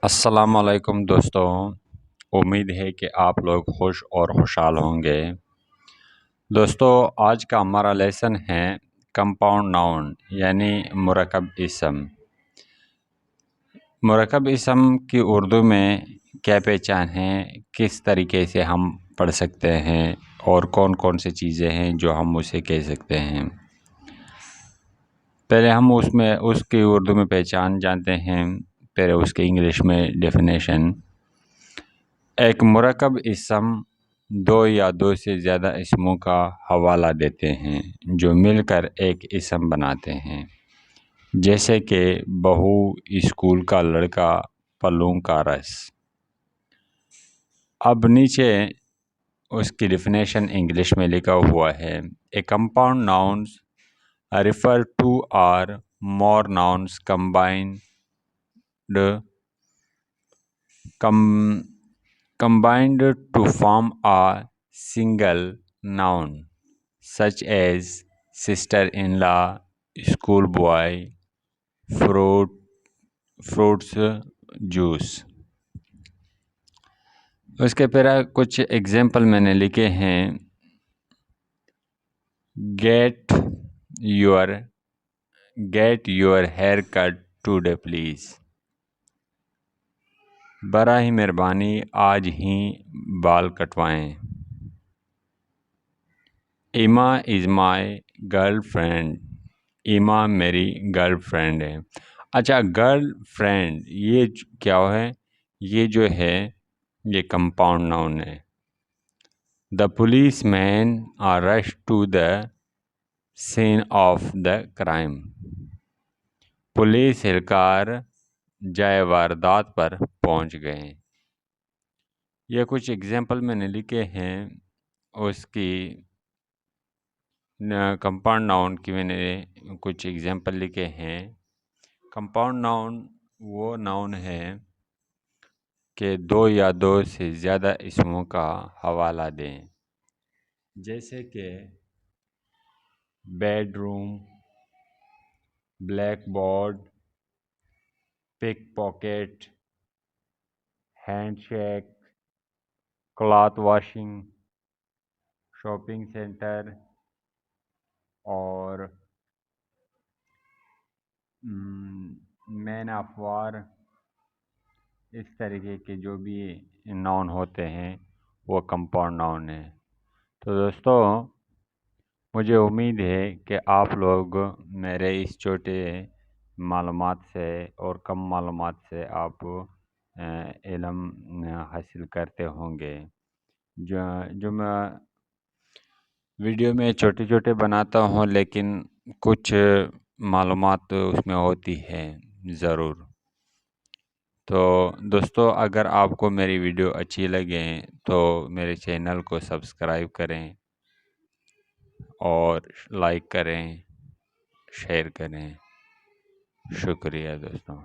السلام علیکم دوستوں، امید ہے کہ آپ لوگ خوش اور خوشحال ہوں گے۔ دوستوں، آج کا ہمارا لیسن ہے کمپاؤنڈ ناؤن یعنی مرکب اسم۔ مرکب اسم کی اردو میں کیا پہچان ہے، کس طریقے سے ہم پڑھ سکتے ہیں اور کون کون سی چیزیں ہیں جو ہم اسے کہہ سکتے ہیں۔ پہلے ہم اس کی اردو میں پہچان جانتے ہیں، پھر اس کے انگلش میں ڈیفینیشن۔ ایک مرکب اسم دو یا دو سے زیادہ اسموں کا حوالہ دیتے ہیں جو مل کر ایک اسم بناتے ہیں، جیسے کہ بہو، اسکول کا لڑکا، پلوں کا رس۔ اب نیچے اس کی ڈیفینیشن انگلش میں لکھا ہوا ہے۔ A compound nouns refer to or more nouns combined to form a single noun, such as sister-in-law, schoolboy, fruits, juice۔ اس کے پھر کچھ ایگزامپل میں نے لکھے ہیں۔ Get your hair cut today please۔ براہ مہربانی آج ہی بال کٹوائیں۔ ایما از مائی گرل فرینڈ۔ ایما میری گرل فرینڈ ہے۔ اچھا، گرل فرینڈ یہ کیا ہے؟ یہ جو ہے یہ کمپاؤنڈ ناؤن ہے۔ The policeman rushed to the scene of the crime۔ Police اہلکار جائے واردات پر پہنچ گئے۔ یہ کچھ ایگزامپل میں نے لکھے ہیں اس کی کمپاؤنڈ ناؤن کی، میں نے کچھ ایگزامپل لکھے ہیں۔ کمپاؤنڈ ناؤن وہ ناؤن ہے کہ دو یا دو سے زیادہ اسموں کا حوالہ دیں، جیسے کہ bed room, black board, pick pocket, hand shake, cloth washing, shopping centre اور مین آف وار۔ اس طریقے کے جو بھی ناؤن ہوتے ہیں وہ کمپاؤنڈ ناؤن ہیں۔ تو دوستو، مجھے امید ہے کہ آپ لوگ میرے اس چھوٹے معلومات سے اور کم معلومات سے آپ علم حاصل کرتے ہوں گے۔ جو میں ویڈیو میں چھوٹے چھوٹے بناتا ہوں، لیکن کچھ معلومات اس میں ہوتی ہے ضرور۔ تو دوستو، اگر آپ کو میری ویڈیو اچھی لگے تو میرے چینل کو سبسکرائب کریں اور لائک کریں، شیئر کریں۔ شکریہ دوستوں۔